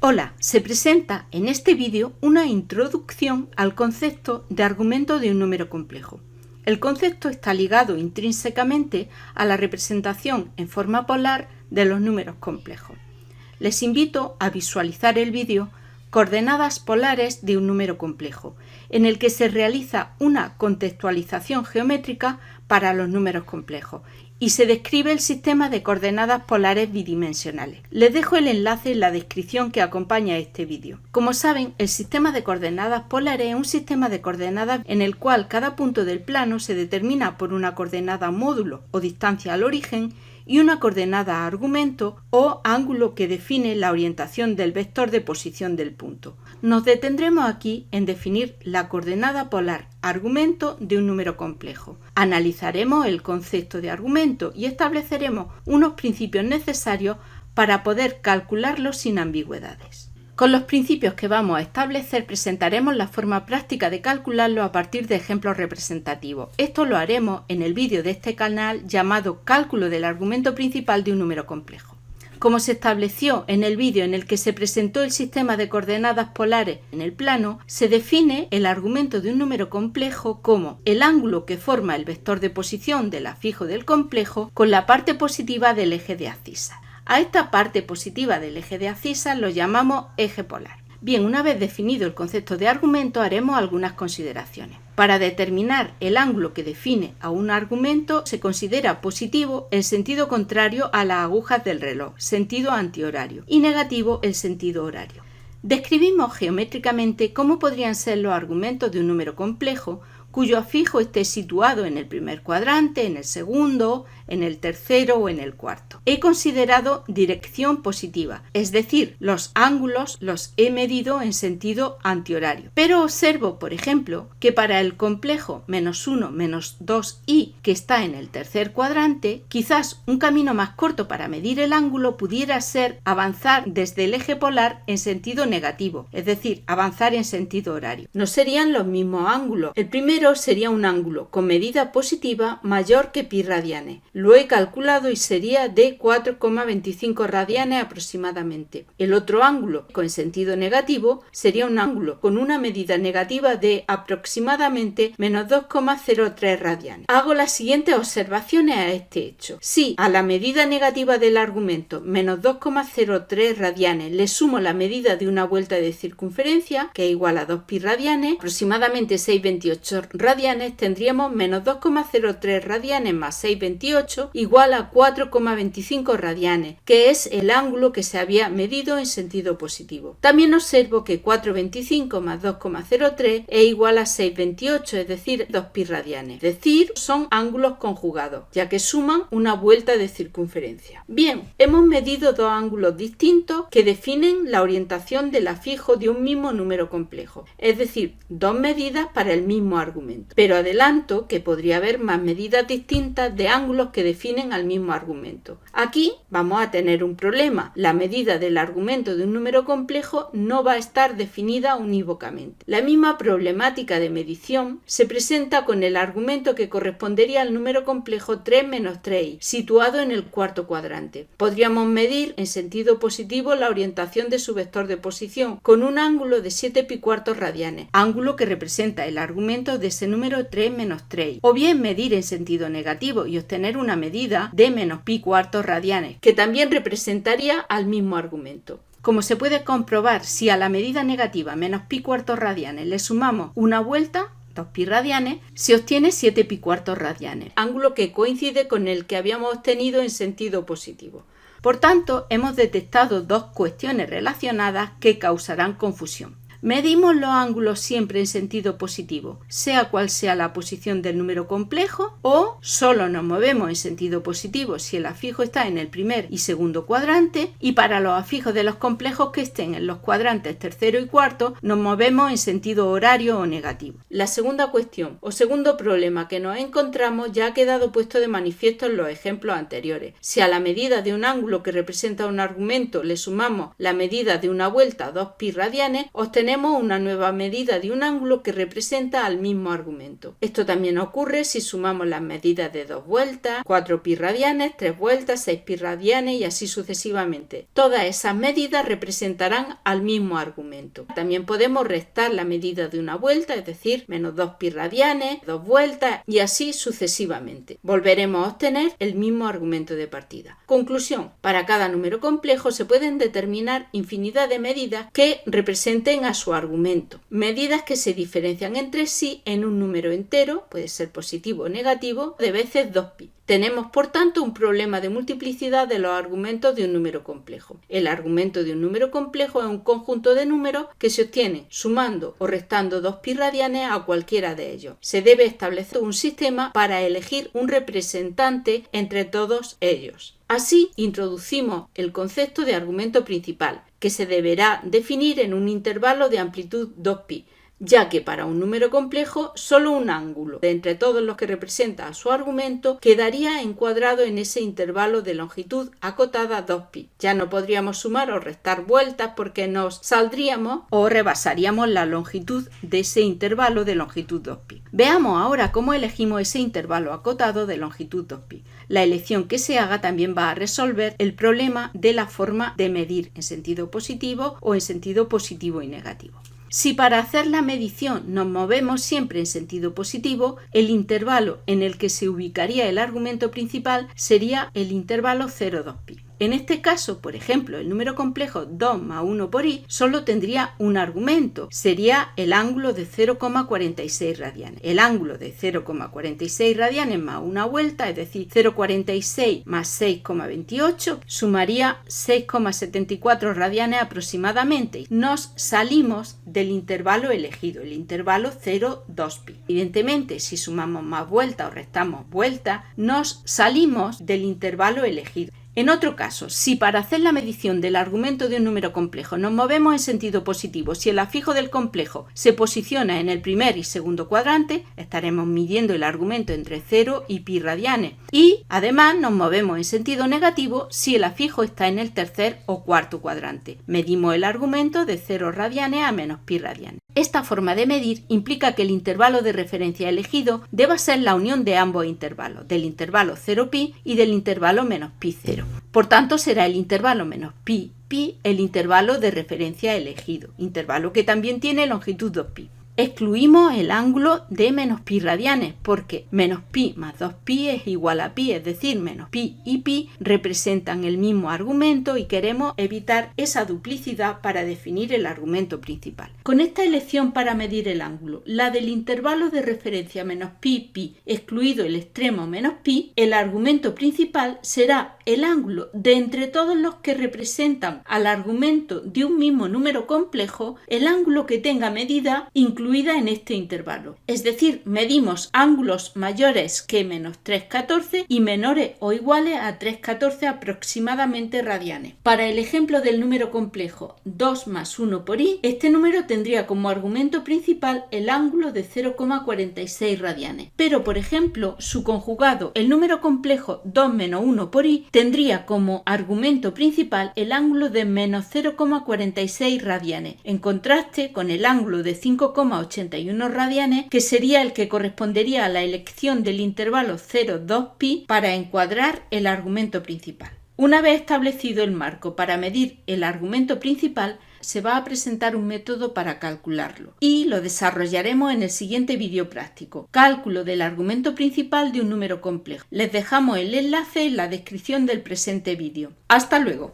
Hola, se presenta en este vídeo una introducción al concepto de argumento de un número complejo. El concepto está ligado intrínsecamente a la representación en forma polar de los números complejos. Les invito a visualizar el vídeo Coordenadas polares de un número complejo, en el que se realiza una contextualización geométrica para los números complejos y se describe el sistema de coordenadas polares bidimensionales. Les dejo el enlace en la descripción que acompaña este vídeo. Como saben, el sistema de coordenadas polares es un sistema de coordenadas en el cual cada punto del plano se determina por una coordenada módulo o distancia al origen y una coordenada argumento o ángulo que define la orientación del vector de posición del punto. Nos detendremos aquí en definir la coordenada polar argumento de un número complejo. Analizaremos el concepto de argumento y estableceremos unos principios necesarios para poder calcularlo sin ambigüedades. Con los principios que vamos a establecer presentaremos la forma práctica de calcularlo a partir de ejemplos representativos. Esto lo haremos en el vídeo de este canal llamado Cálculo del argumento principal de un número complejo. Como se estableció en el vídeo en el que se presentó el sistema de coordenadas polares en el plano, se define el argumento de un número complejo como el ángulo que forma el vector de posición del afijo del complejo con la parte positiva del eje de abscisas. A esta parte positiva del eje de abscisas lo llamamos eje polar. Bien, una vez definido el concepto de argumento, haremos algunas consideraciones. Para determinar el ángulo que define a un argumento, se considera positivo el sentido contrario a las agujas del reloj, sentido antihorario, y negativo el sentido horario. Describimos geométricamente cómo podrían ser los argumentos de un número complejo cuyo afijo esté situado en el primer cuadrante, en el segundo, en el tercero o en el cuarto. He considerado dirección positiva, es decir, los ángulos los he medido en sentido antihorario. Pero observo, por ejemplo, que para el complejo -1, -2i que está en el tercer cuadrante, quizás un camino más corto para medir el ángulo pudiera ser avanzar desde el eje polar en sentido negativo, es decir, avanzar en sentido horario. No serían los mismos ángulos. El primero sería un ángulo con medida positiva mayor que pi radianes. Lo he calculado y sería de 4,25 radianes aproximadamente. El otro ángulo con sentido negativo sería un ángulo con una medida negativa de aproximadamente -2,03 radianes. Hago las siguientes observaciones a este hecho. Si a la medida negativa del argumento -2,03 radianes le sumo la medida de una vuelta de circunferencia, que es igual a 2 pi radianes, aproximadamente 6,28 radianes, tendríamos -2,03 radianes más 6,28 igual a 4,25 radianes, que es el ángulo que se había medido en sentido positivo. También observo que 4,25 más 2,03 es igual a 6,28, es decir, 2 pi radianes. Es decir, son ángulos conjugados, ya que suman una vuelta de circunferencia. Bien, hemos medido dos ángulos distintos que definen la orientación del afijo de un mismo número complejo, es decir, dos medidas para el mismo argumento. Pero adelanto que podría haber más medidas distintas de ángulos que definen al mismo argumento. Aquí vamos a tener un problema. La medida del argumento de un número complejo no va a estar definida unívocamente. La misma problemática de medición se presenta con el argumento que correspondería al número complejo 3 menos 3i, situado en el cuarto cuadrante. Podríamos medir en sentido positivo la orientación de su vector de posición con un ángulo de 7 pi cuartos radianes, ángulo que representa el argumento de ese número 3 menos 3i, o bien medir en sentido negativo y obtener una medida de menos pi cuartos radianes, que también representaría al mismo argumento. Como se puede comprobar, si a la medida negativa menos pi cuartos radianes le sumamos una vuelta, 2 pi radianes, se obtiene 7 pi cuartos radianes, ángulo que coincide con el que habíamos obtenido en sentido positivo. Por tanto, hemos detectado dos cuestiones relacionadas que causarán confusión. Medimos los ángulos siempre en sentido positivo, sea cual sea la posición del número complejo, o solo nos movemos en sentido positivo si el afijo está en el primer y segundo cuadrante, y para los afijos de los complejos que estén en los cuadrantes tercero y cuarto nos movemos en sentido horario o negativo. La segunda cuestión o segundo problema que nos encontramos ya ha quedado puesto de manifiesto en los ejemplos anteriores. Si a la medida de un ángulo que representa un argumento le sumamos la medida de una vuelta 2 pi radianes, obtenemos obtenemos una nueva medida de un ángulo que representa al mismo argumento. Esto también ocurre si sumamos las medidas de 2 vueltas, 4 pi radianes, 3 vueltas, 6 pi radianes y así sucesivamente. Todas esas medidas representarán al mismo argumento. También podemos restar la medida de una vuelta, es decir, menos 2 pi radianes, 2 vueltas y así sucesivamente. Volveremos a obtener el mismo argumento de partida. Conclusión: para cada número complejo se pueden determinar infinidad de medidas que representen a su argumento. Medidas que se diferencian entre sí en un número entero, puede ser positivo o negativo, de veces 2pi. Tenemos, por tanto, un problema de multiplicidad de los argumentos de un número complejo. El argumento de un número complejo es un conjunto de números que se obtiene sumando o restando 2 pi radianes a cualquiera de ellos. Se debe establecer un sistema para elegir un representante entre todos ellos. Así, introducimos el concepto de argumento principal, que se deberá definir en un intervalo de amplitud 2pi, ya que para un número complejo solo un ángulo de entre todos los que representa a su argumento quedaría encuadrado en ese intervalo de longitud acotada 2pi. Ya no podríamos sumar o restar vueltas porque nos saldríamos o rebasaríamos la longitud de ese intervalo de longitud 2pi. Veamos ahora cómo elegimos ese intervalo acotado de longitud 2pi. La elección que se haga también va a resolver el problema de la forma de medir en sentido positivo o en sentido positivo y negativo. Si para hacer la medición nos movemos siempre en sentido positivo, el intervalo en el que se ubicaría el argumento principal sería el intervalo 0,2pi. En este caso, por ejemplo, el número complejo 2 más 1 por i solo tendría un argumento, sería el ángulo de 0,46 radianes. El ángulo de 0,46 radianes más una vuelta, es decir, 0,46 más 6,28, sumaría 6,74 radianes aproximadamente. Nos salimos del intervalo elegido, el intervalo 0,2pi. Evidentemente, si sumamos más vueltas o restamos vueltas, nos salimos del intervalo elegido. En otro caso, si para hacer la medición del argumento de un número complejo nos movemos en sentido positivo, si el afijo del complejo se posiciona en el primer y segundo cuadrante, estaremos midiendo el argumento entre 0 y pi radianes. Y además nos movemos en sentido negativo si el afijo está en el tercer o cuarto cuadrante. Medimos el argumento de 0 radianes a menos pi radianes. Esta forma de medir implica que el intervalo de referencia elegido deba ser la unión de ambos intervalos, del intervalo 0pi y del intervalo menos pi 0. Por tanto, será el intervalo menos pi el intervalo de referencia elegido, intervalo que también tiene longitud 2pi. Excluimos el ángulo de menos pi radianes porque menos pi más 2pi es igual a pi, es decir, menos pi y pi representan el mismo argumento y queremos evitar esa duplicidad para definir el argumento principal. Con esta elección para medir el ángulo, la del intervalo de referencia menos pi, excluido el extremo menos pi, el argumento principal será el ángulo de entre todos los que representan al argumento de un mismo número complejo, el ángulo que tenga medida incluida en este intervalo. Es decir, medimos ángulos mayores que menos 3,14 y menores o iguales a 3,14 aproximadamente radianes. Para el ejemplo del número complejo 2 más 1 por i, este número tendría como argumento principal el ángulo de 0,46 radianes. Pero, por ejemplo, su conjugado, el número complejo 2 menos 1 por i, tendría como argumento principal el ángulo de menos 0,46 radianes, en contraste con el ángulo de 5,81 radianes, que sería el que correspondería a la elección del intervalo 0,2pi para encuadrar el argumento principal. Una vez establecido el marco para medir el argumento principal, se va a presentar un método para calcularlo y lo desarrollaremos en el siguiente vídeo práctico: cálculo del argumento principal de un número complejo. Les dejamos el enlace en la descripción del presente vídeo. ¡Hasta luego!